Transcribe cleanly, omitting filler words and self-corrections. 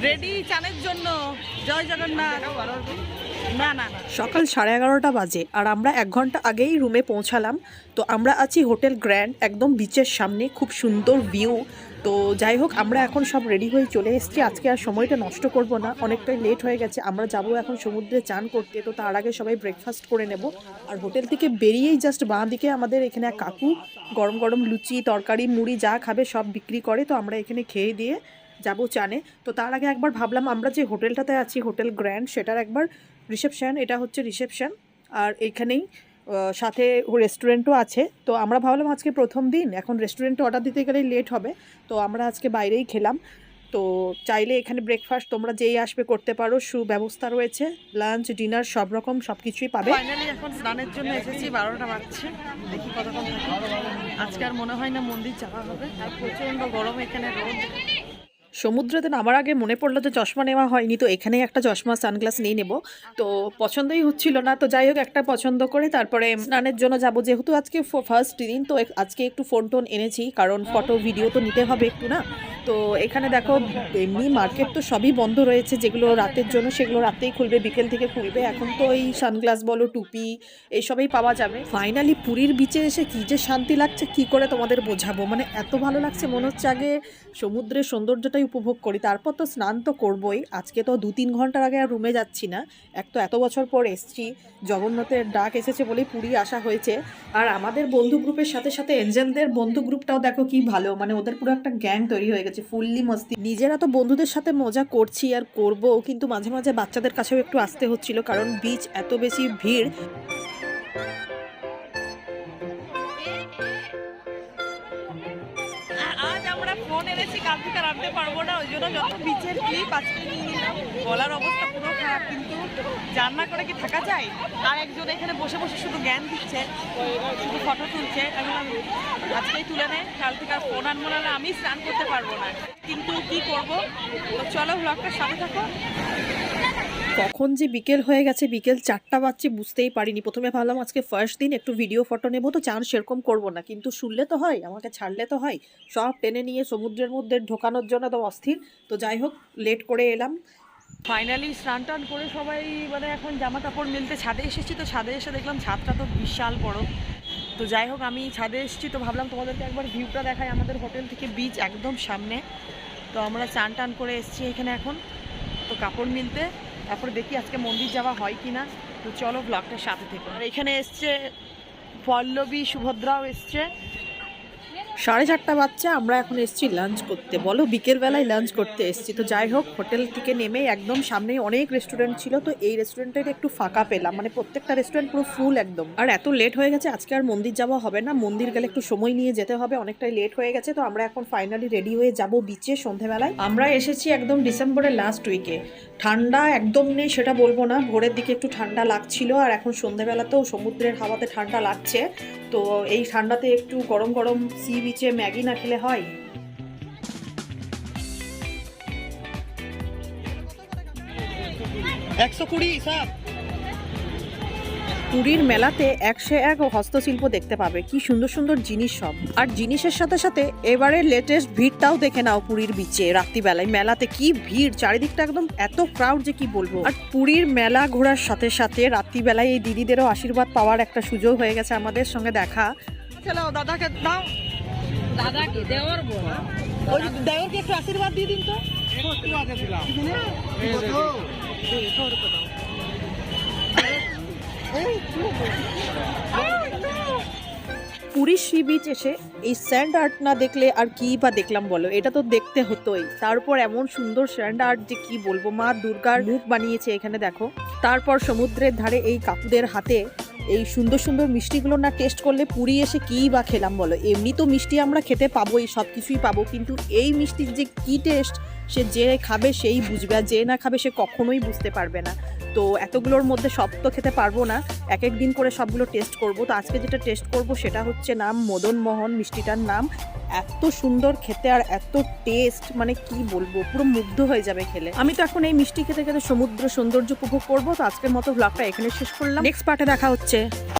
Ready চানের জন্য। জয় জগন্নাথ। না না সকাল 11:30 বাজে আর আমরা 1 ঘন্টা আগেই রুমে পৌঁছালাম। তো আমরা আছি হোটেল গ্র্যান্ড, একদম বিচের সামনে, খুব সুন্দর ভিউ। তো যাই হোক, আমরা এখন সব রেডি হয়ে চলে এসেছি। আজকে আর সময়টা নষ্ট করব না, অনেকটাই লেট হয়ে গেছে। আমরা যাব এখন সমুদ্রে চান করতে, তো তার আগে সবাই ব্রেকফাস্ট করে নেব। আর হোটেল থেকে বেরিয়েই জাস্ট বাঁ দিকে আমাদের এখানে এক কাকু গরম গরম লুচি, তরকারি, মুড়ি যা খাবে সব বিক্রি করে। তো আমরা এখানে খেয়ে দিয়ে যাবো চানে। তো তার আগে একবার ভাবলাম আমরা যে হোটেলটাতে আছি, হোটেল গ্র্যান্ড, সেটার একবার রিসেপশন, এটা হচ্ছে রিসেপশন। আর এখানেই সাথে রেস্টুরেন্টও আছে। তো আমরা ভাবলাম আজকে প্রথম দিন, এখন রেস্টুরেন্টে অর্ডার দিতে গেলেই লেট হবে, তো আমরা আজকে বাইরেই খেলাম। তো চাইলে এখানে ব্রেকফাস্ট তোমরা যেই আসবে করতে পারো, সুব্যবস্থা রয়েছে, লাঞ্চ ডিনার সব রকম সব কিছুই পাবে। ফাইনালি এখন স্নানের জন্য এসেছি, 12টা বাজছে, দেখি কতক্ষণ থাকে। আজকে আর মনে হয় না মন্দির যাওয়া হবে, আর প্রচণ্ড গরম, এখানে রোদ। সমুদ্রেতে নামার আগে মনে পড়লো যে চশমা নেওয়া হয়নি, তো এখানেই একটা চশমা সানগ্লাস নিয়ে নেব। তো পছন্দই হচ্ছিল না, তো যাই হোক একটা পছন্দ করে তারপরে স্নানের জন্য যাব। যেহেতু আজকে ফার্স্ট দিন, তো আজকে একটু ফোন টোন এনেছি, কারণ ফটো ভিডিও তো নিতে হবে একটু না। তো এখানে দেখো এমনি মার্কেট তো সবই বন্ধ রয়েছে, যেগুলো রাতের জন্য সেগুলো রাতেই খুলবে, বিকেল থেকে খুলবে। এখন তো এই সানগ্লাস বলো, টুপি, এইসবই পাওয়া যাবে। ফাইনালি পুরীর বিচে এসে কী যে শান্তি লাগছে, কি করে তোমাদের বোঝাবো, মানে এত ভালো লাগছে, মনে হচ্ছে আগে সমুদ্রের সৌন্দর্যটাই উপভোগ করি, তারপর তো স্নান তো করবোই। আজকে তো 2-3 ঘন্টার আগে আর রুমে যাচ্ছি না, এক তো এত বছর পর এসছি, জগন্নাথের ডাক এসেছে বলেই পুরী আসা হয়েছে। আর আমাদের বন্ধু গ্রুপের সাথে সাথে এঞ্জেলদের বন্ধু গ্রুপটাও দেখো কি ভালো, মানে ওদের পুরো একটা গ্যাং তৈরি হয়ে গেছে, ফুললি মস্তি। নিজেরা তো বন্ধুদের সাথে মজা করছি আর করবো, কিন্তু মাঝে মাঝে বাচ্চাদের কাছেও একটু আসতে হচ্ছিল, কারণ বিচ এত বেশি ভিড়। আজ আমরা ফোন এনেছি, কাল থেকে রাখতে পারবো না, ওই জন্য যত বিচের ক্লিপ আজকে নিয়ে নিলাম। গলার অবস্থা পুরো খারাপ, কিন্তু জান্না করে কি থাকা যায়? আর একজন এখানে বসে বসে শুধু জ্ঞান দিচ্ছে, শুধু ফটো তুলছে। এখন আজকেই তুলে নেয়, কাল থেকে আর ফোন আনবো না, আমি স্নান করতে পারবো না, কিন্তু কি করবো। তো চলো ব্লগটার সাথে থাকো। কখন যে বিকেল হয়ে গেছে, বিকেল 4টা বাজছে বুঝতেই পারিনি। প্রথমে ভাবলাম আজকে ফার্স্ট দিন, একটু ভিডিও ফটো নেবো, তো চান সেরকম করবো না, কিন্তু শুনলে তো হয়, আমাকে ছাড়লে তো হয়, সব টেনে নিয়ে সমুদ্রের মধ্যে ঢোকানোর জন্য তো অস্থির। তো যাই হোক, লেট করে এলাম। ফাইনালি স্নান টান করে সবাই মানে এখন জামা কাপড় মিলতে ছাদে এসেছি। তো ছাদে এসে দেখলাম ছাদটা তো বিশাল বড়। তো যাই হোক, আমি ছাদে এসেছি, তো ভাবলাম তোমাদেরকে একবার ভিউটা দেখাই। আমাদের হোটেল থেকে বিচ একদম সামনে। তো আমরা চান টান করে এসেছি এখানে এখন, তো কাপড় মিলতে, তারপরে দেখি আজকে মন্দির যাওয়া হয় কি না। তো চলো ব্লগটার সাথে থেকে। আর এখানে এসছে পল্লবী, সুভদ্রাও এসছে। 4:30 বাজছে, আমরা এখন এসেছি লাঞ্চ করতে, বলো বিকেলবেলায় লাঞ্চ করতে এসেছি। তো যাই হোক, হোটেল থেকে নেমে একদম সামনেই অনেক রেস্টুরেন্ট ছিল, তো এই রেস্টুরেন্টের একটু ফাঁকা পেলাম, মানে প্রত্যেকটা রেস্টুরেন্ট পুরো ফুল একদম। আর এত লেট হয়ে গেছে, আজকে আর মন্দির যাওয়া হবে না, মন্দির গেলে একটু সময় নিয়ে যেতে হবে, অনেকটাই লেট হয়ে গেছে। তো আমরা এখন ফাইনালি রেডি হয়ে যাব বিচে সন্ধেবেলায়। আমরা এসেছি একদম ডিসেম্বরের লাস্ট উইকে, ঠান্ডা একদম নেই সেটা বলবো না, ভোরের দিকে একটু ঠান্ডা লাগছিল, আর এখন সন্ধেবেলাতেও সমুদ্রের হাওয়াতে ঠান্ডা লাগছে। তো এই ঠান্ডাতে একটু গরম গরম সি বিচে ম্যাগি না খেলে হয়? পুরীর মেলাতে 101 হস্তশিল্প দেখতে পাবে, কি সুন্দর সুন্দর জিনিস সব। আর জিনিসের সাথে সাথে এবারে লেটেস্ট ভিড়টাও দেখে নাও পুরীর বিচে রাত্রিবেলায়। মেলাতে কি ভিড়, চারিদিকটা একদম এত ক্রাউড যে কি বলবো। আর পুরীর মেলা ঘোরার সাথে সাথে রাত্রিবেলায় এই দিদিদেরও আশীর্বাদ পাওয়ার একটা সুযোগ হয়ে গেছে আমাদের সঙ্গে দেখা। চলো দাদাকে দাও, দাদাকে দেওয়ার বল, ওই দেওরকে একটু আশীর্বাদ দিয়ে দিন তো। পুরীর সি বিচ এসে এই স্যান্ড আর্ট না দেখলে আর কি বা দেখলাম বলো, এটা তো দেখতে হতোই। তারপর এমন সুন্দর স্যান্ড আর্ট যে কি বলবো, মা দুর্গার মুখ বানিয়েছে এখানে দেখো। তারপর সমুদ্রের ধারে এই কাকুদের হাতে এই সুন্দর সুন্দর মিষ্টিগুলো না টেস্ট করলে পুরী এসে কী বা খেলাম বলো। এমনি তো মিষ্টি আমরা খেতে পাবোই, সব কিছুই পাবো, কিন্তু এই মিষ্টির যে কী টেস্ট, সে যে খাবে সেই বুঝবে, আর যে না খাবে সে কখনোই বুঝতে পারবে না। তো এতগুলোর মধ্যে সব তো খেতে পারবো না, এক এক দিন করে সবগুলো টেস্ট করব। তো আজকে যেটা টেস্ট করব সেটা হচ্ছে নাম মদন মোহন, মিষ্টিটার নাম। এত সুন্দর খেতে আর এত টেস্ট, মানে কি বলবো, পুরো মুগ্ধ হয়ে যাবে খেলে। আমি তো এখন এই মিষ্টি খেতে খেতে সমুদ্র সৌন্দর্য উপভোগ করবো। তো আজকের মতো ব্লগটা এখানে শেষ করলাম, নেক্সট পার্টে দেখা হচ্ছে।